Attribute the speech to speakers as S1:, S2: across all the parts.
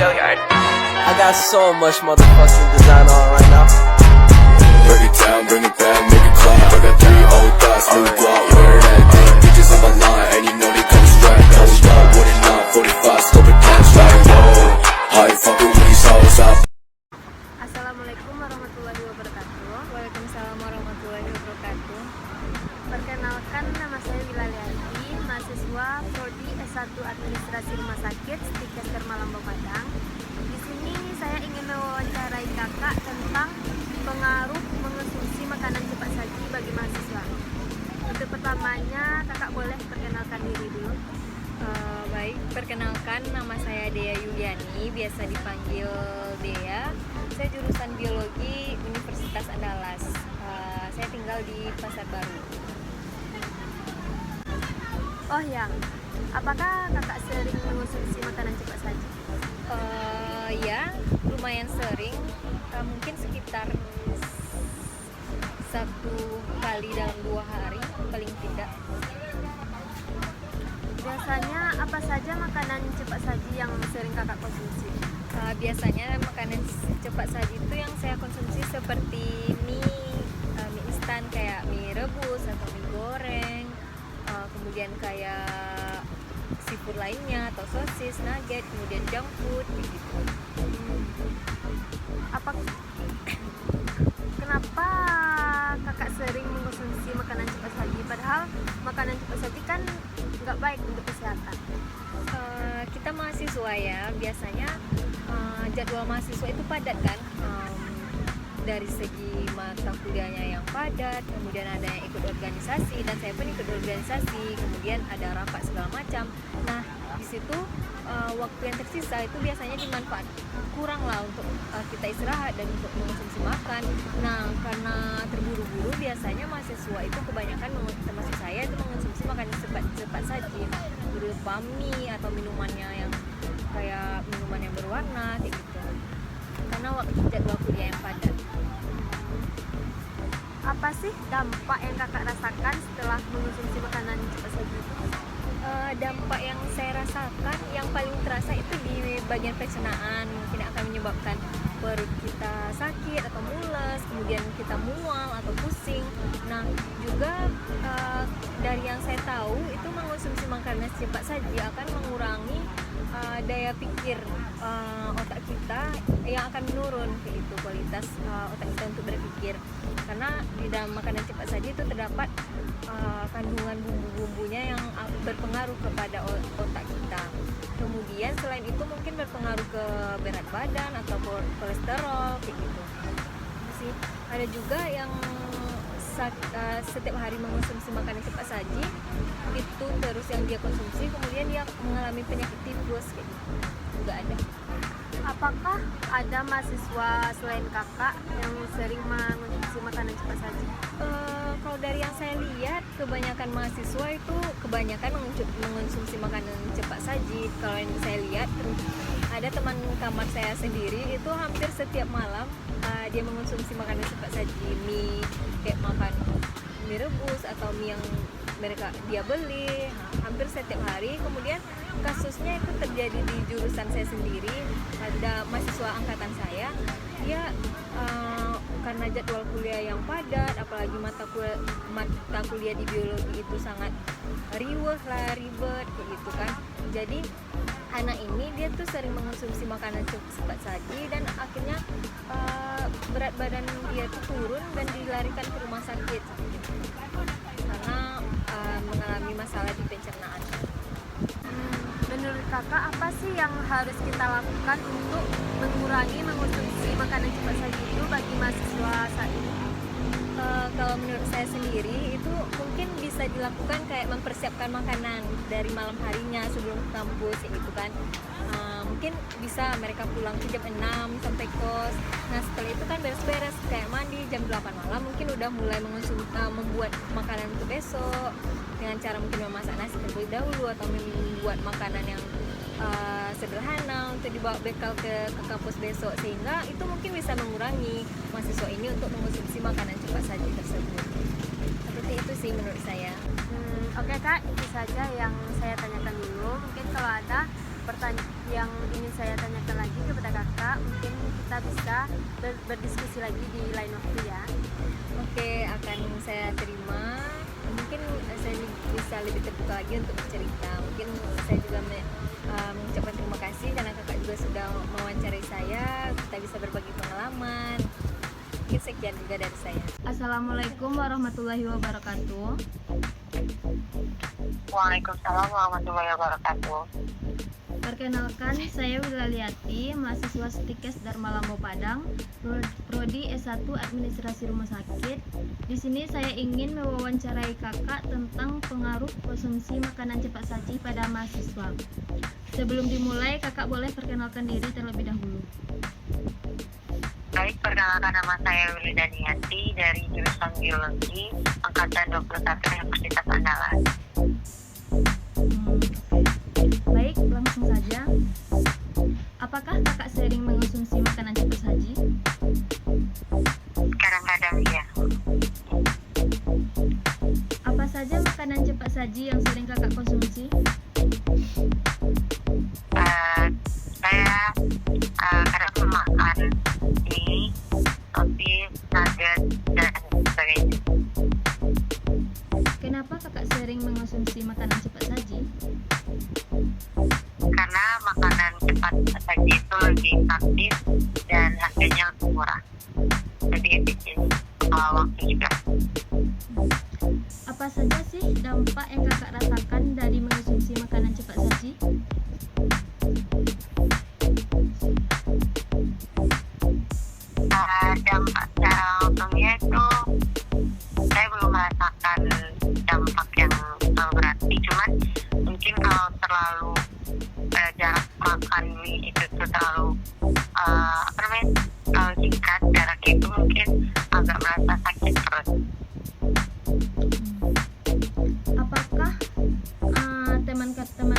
S1: I got so much motherfucking design on right now.
S2: Break it down, bring it back, make it clap. I got 3 old thoughts, new block, where that thing. Bitches on my line, and you know they come strapped. Hold up, what it not, 45, scope it cash like, whoa. How you fucking with these hoes up?
S3: Assalamualaikum warahmatullahi wabarakatuh. Waalaikumsalam warahmatullahi wabarakatuh. Perkenalkan, nama saya Wilalianti, mahasiswa Prodi S1 Administrasi Rumah Sakit Stikesder Malambang Padang. Di sini saya ingin mewawancarai kakak tentang pengaruh mengonsumsi makanan cepat saji bagi mahasiswa. Untuk pertamanya, kakak boleh perkenalkan diri dulu.
S4: Baik, perkenalkan, nama saya Dea Yuliani, biasa dipanggil Dea. Saya jurusan Biologi Universitas Andalas. Saya tinggal di Pasar Baru.
S3: Oh ya, apakah kakak sering mengonsumsi makanan cepat saji?
S4: Ya, lumayan sering, mungkin sekitar 1 kali dalam 2 hari, paling tidak.
S3: Biasanya apa saja makanan cepat saji yang sering kakak konsumsi?
S4: Biasanya makanan cepat saji itu yang saya konsumsi seperti mie instan, kayak mie rebus atau mie goreng, kemudian kayak seafood lainnya atau sosis, nugget, kemudian junk food gitu.
S3: Kenapa kakak sering mengkonsumsi makanan cepat saji? Padahal makanan cepat saji kan nggak baik untuk kesehatan.
S4: Kita mahasiswa ya, biasanya jadwal mahasiswa itu padat kan, dari segi mata kuliahnya yang padat, kemudian ada yang ikut organisasi, dan saya pun ikut organisasi, kemudian ada rapat segala macam. Nah, di situ waktu yang tersisa itu biasanya dimanfaat kurang lah untuk kita istirahat dan untuk mengonsumsi makan. Nah, karena terburu-buru, biasanya mahasiswa itu kebanyakan, termasuk saya, itu mengonsumsi makanan cepat saji berupa mie atau minumannya yang kayak minuman yang berwarna kayak gitu, karena waktu jadwal kuliah yang padat.
S3: Apa sih dampak yang kakak rasakan setelah mengonsumsi makanan cepat saji itu?
S4: Dampak yang saya rasakan yang paling terasa itu di bagian pencernaan. Mungkin akan menyebabkan perut kita sakit atau mules, kemudian kita mual atau pusing. Nah, juga dari yang saya tahu itu mengonsumsi makanan cepat saji akan mengurangi daya pikir otak kita, yang akan menurun itu kualitas otak kita untuk berpikir, karena di dalam makanan cepat saji itu terdapat kandungan bumbu-bumbunya yang berpengaruh kepada otak kita. Kemudian selain itu mungkin berpengaruh ke berat badan atau kolesterol kayak gitu sih. Ada juga yang setiap hari mengonsumsi makanan cepat saji itu terus yang dia konsumsi, kemudian dia mengalami penyakit tifus kayak gitu, juga ada.
S3: Apakah ada mahasiswa selain kakak yang sering mengonsumsi makanan cepat saji?
S4: Kalau dari yang saya lihat, kebanyakan mahasiswa itu mengonsumsi makanan cepat saji. Kalau yang saya lihat, ada teman kamar saya sendiri itu hampir setiap malam dia mengonsumsi makanan cepat saji, mie, kayak makan mie rebus atau mie yang dia beli hampir setiap hari. Kemudian kasusnya itu terjadi di jurusan saya sendiri. Ada mahasiswa angkatan saya, dia karena jadwal kuliah yang padat, apalagi mata kuliah di biologi itu sangat ribet kayak gitu kan. Jadi anak ini dia tuh sering mengonsumsi makanan cepat saji, dan akhirnya berat badan dia tuh turun dan dilarikan ke rumah sakit karena mengalami masalah di pencernaan.
S3: Menurut kakak, apa sih yang harus kita lakukan untuk mengurangi mengonsumsi makanan cepat saji itu bagi mahasiswa saat ini?
S4: Kalau menurut saya sendiri itu mungkin bisa dilakukan kayak mempersiapkan makanan dari malam harinya sebelum kampus gitu kan. Mungkin bisa mereka pulang ke jam 6 sampai kos. Nah, setelah itu kan beres-beres kayak mandi jam 8 malam, mungkin udah mulai membuat makanan untuk besok dengan cara mungkin memasak nasi terlebih dahulu atau membuat makanan yang sederhana untuk dibawa bekal ke kampus besok, sehingga itu mungkin bisa mengurangi mahasiswa ini untuk mengonsumsi makanan cepat saji tersebut. Seperti itu sih menurut saya.
S3: Oke kak, itu saja yang saya tanyakan dulu. Mungkin kalau ada pertanyaan yang ingin saya tanyakan lagi kepada kakak, mungkin kita bisa berdiskusi lagi di lain waktu ya.
S4: Oke, akan saya terima. Mungkin saya bisa lebih terbuka lagi untuk bercerita. Mungkin saya juga mengucapkan terima kasih karena kakak juga sudah mewawancarai saya. Kita bisa berbagi pengalaman. Mungkin sekian juga dari saya.
S3: Assalamualaikum warahmatullahi wabarakatuh.
S5: Waalaikumsalam warahmatullahi wabarakatuh.
S3: Perkenalkan, saya Wilaliati, mahasiswa Stikes Dharma Lambo Padang, Prodi S1 Administrasi Rumah Sakit. Di sini saya ingin mewawancarai kakak tentang pengaruh konsumsi makanan cepat saji pada mahasiswa. Sebelum dimulai, kakak boleh perkenalkan diri terlebih dahulu.
S5: Baik, perkenalkan, nama saya Willy Daniati dari jurusan Biologi Angkatan 21 Universitas Andalas.
S3: Baik, langsung saja. Apakah kakak sering mengonsumsi makanan cepat saji?
S5: Kadang-kadang ya.
S3: Apa saja makanan cepat saji yang sering kakak konsumsi?
S5: Saya kadang memakan mie, roti, nugget, dan sebagainya.
S3: Kenapa kakak sering mengonsumsi makanan cepat saji?
S5: Karena makanan cepat saji itu lebih praktis dan harganya lebih murah, lebih efisien waktu juga.
S3: Apa saja sih dampak yang kakak rasakan dari mengonsumsi makanan cepat saji?
S5: Dampak secara langsungnya itu saya belum merasakan dampak yang terlalu berarti, cuman mungkin kalau terlalu jarak makan mie itu tuh terlalu terlalu singkat jarak itu mungkin agak merasa sakit perut.
S3: Apakah teman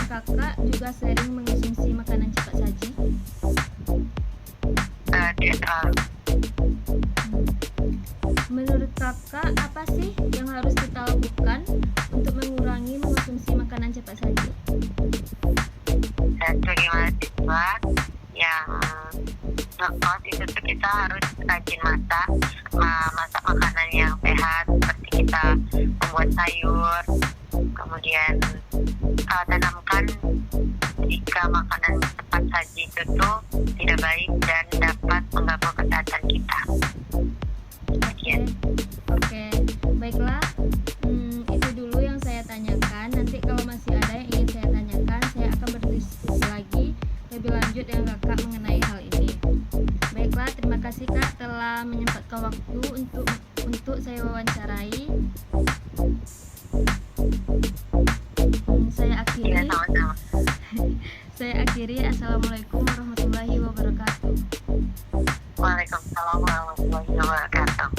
S3: kakak juga sering mengonsumsi makanan cepat saji?
S5: Tidak terlalu.
S3: Menurut kakak, apa sih yang harus kita lakukan untuk mengurangi mengonsumsi makanan cepat saji?
S5: Dan sebagai mahasiswa yang ngekos itu tuh kita harus rajin masak makanan yang sehat, seperti kita membuat sayur, kemudian tanamkan jika makanan cepat saji itu tuh tidak baik dan dapat mengganggu kesehatan kita.
S3: Oke, baiklah. Itu dulu yang saya tanyakan. Nanti kalau masih ada yang ingin saya tanyakan, saya akan berdiskusi lagi lebih lanjut dengan kakak mengenai hal ini. Baiklah, terima kasih kak telah menyempatkan waktu untuk saya wawancarai. Saya akhiri. Assalamualaikum warahmatullahi wabarakatuh.
S5: Waalaikumsalam warahmatullahi wabarakatuh.